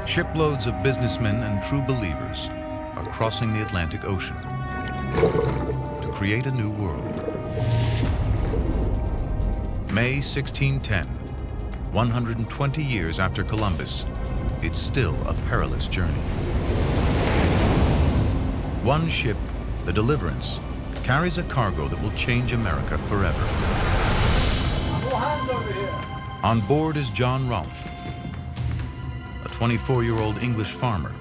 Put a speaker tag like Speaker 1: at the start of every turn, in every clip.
Speaker 1: Shiploads of businessmen and true believers are crossing the Atlantic Ocean to create a new world. May 1610, 120 years after Columbus, it's still a perilous journey. One ship, the Deliverance, carries a cargo that will change America forever.
Speaker 2: No hands over here.
Speaker 1: On board is John Rolfe, a 24-year-old English farmer,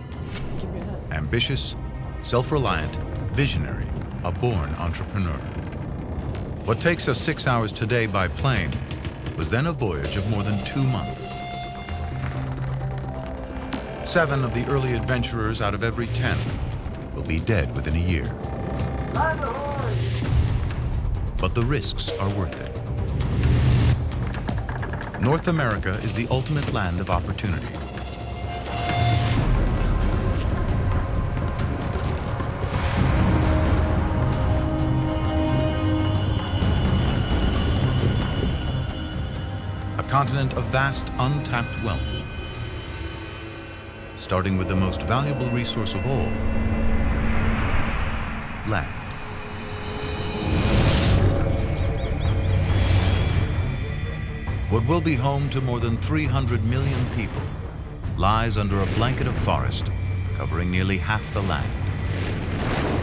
Speaker 1: ambitious, self-reliant, visionary, a born entrepreneur. What takes us 6 hours today by plane was then a voyage of more than 2 months. 7 of the early adventurers out of every 10 will be dead within a year.
Speaker 2: Land ahoy!
Speaker 1: But the risks are worth it. North America is the ultimate land of opportunity. A continent of vast, untapped wealth, starting with the most valuable resource of all, land. What will be home to more than 300 million people lies under a blanket of forest covering nearly half the land,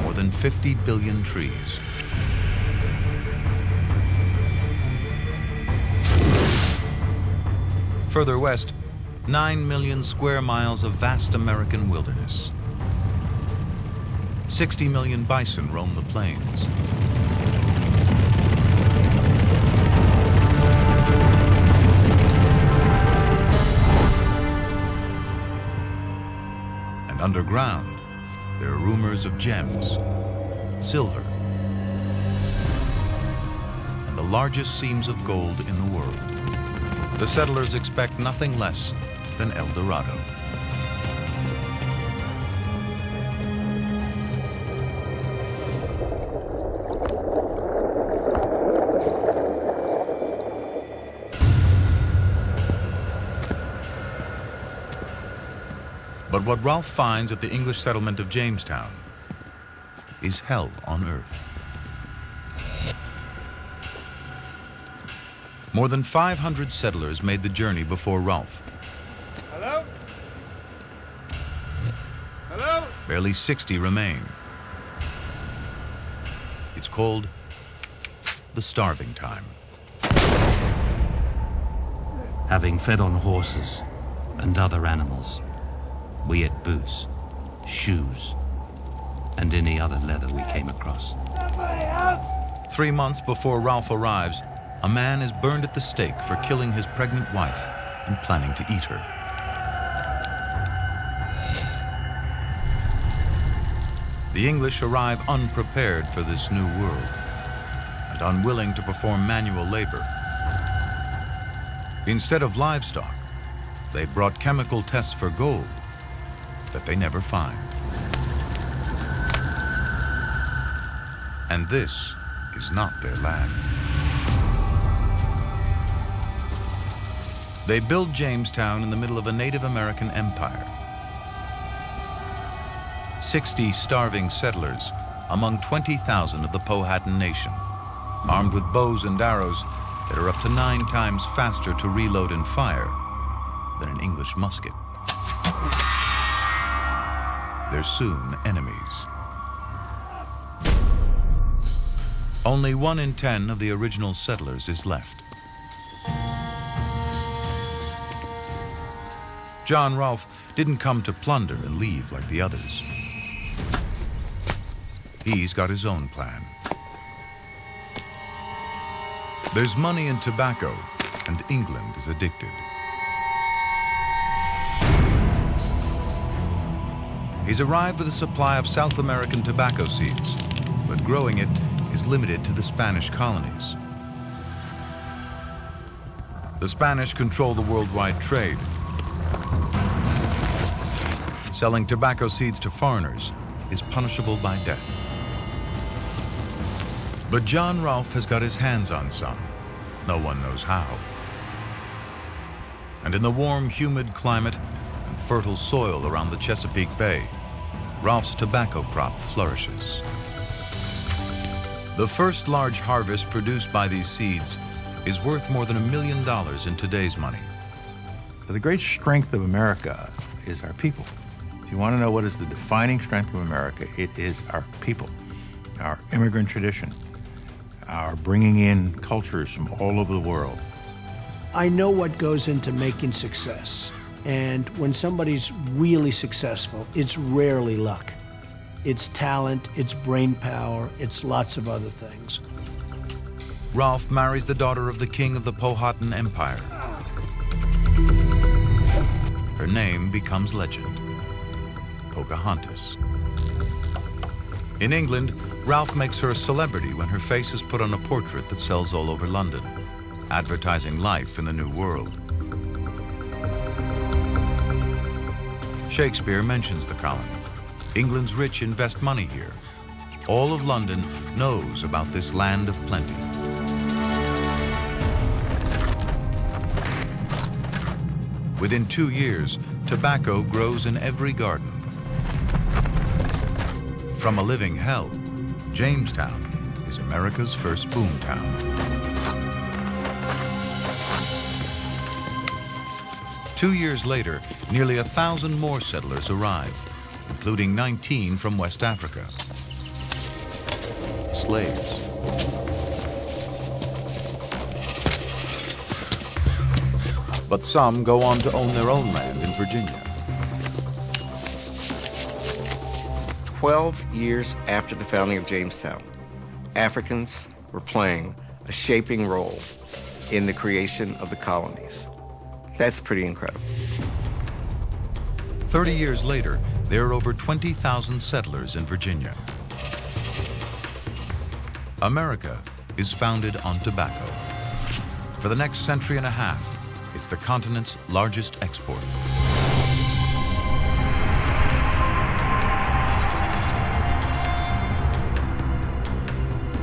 Speaker 1: more than 50 billion trees. Further west, 9 million square miles of vast American wilderness. 60 million bison roam the plains. And underground, there are rumors of gems, silver, and the largest seams of gold in the world. The settlers expect nothing less than El Dorado. But what Rolfe finds at the English settlement of Jamestown is hell on earth. More than 500 settlers made the journey before Rolfe.
Speaker 2: Hello? Hello?
Speaker 1: Barely 60 remain. It's called the starving time.
Speaker 3: Having fed on horses and other animals, we ate boots, shoes, and any other leather we came across.
Speaker 1: 3 months before Rolfe arrives, a man is burned at the stake for killing his pregnant wife and planning to eat her. The English arrive unprepared for this new world and unwilling to perform manual labor. Instead of livestock, they brought chemical tests for gold that they never find. And this is not their land. They build Jamestown in the middle of a Native American empire. 60 starving settlers among 20,000 of the Powhatan Nation, armed with bows and arrows that are up to 9 times faster to reload and fire than an English musket. They're soon enemies. Only 1 in 10 of the original settlers is left. John Rolfe didn't come to plunder and leave like the others. He's got his own plan. There's money in tobacco, and England is addicted. He's arrived with a supply of South American tobacco seeds, but growing it is limited to the Spanish colonies. The Spanish control the worldwide trade. Selling tobacco seeds to foreigners is punishable by death. But John Rolfe has got his hands on some. No one knows how. And in the warm, humid climate and fertile soil around the Chesapeake Bay, Ralph's tobacco crop flourishes. The first large harvest produced by these seeds is worth more than $1 million in today's money.
Speaker 4: The great strength of America is our people. If you want to know what is the defining strength of America, it is our people, our immigrant tradition, our bringing in cultures from all over the world.
Speaker 5: I know what goes into making success. And when somebody's really successful, it's rarely luck. It's talent, it's brain power, it's lots of other things.
Speaker 1: Ralph marries the daughter of the king of the Powhatan Empire. Her name becomes legend, Pocahontas. In England, Ralph makes her a celebrity when her face is put on a portrait that sells all over London, advertising life in the New World. Shakespeare mentions the colony. England's rich invest money here. All of London knows about this land of plenty. Within 2 years, tobacco grows in every garden. From a living hell, Jamestown is America's first boomtown. Two years later, nearly 1,000 more settlers arrived, including 19 from West Africa. Slaves. But some go on to own their own land in Virginia.
Speaker 6: 12 years after the founding of Jamestown, Africans were playing a shaping role in the creation of the colonies. That's pretty incredible.
Speaker 1: 30 years later, there are over 20,000 settlers in Virginia. America is founded on tobacco. For the next century and a half, it's the continent's largest export.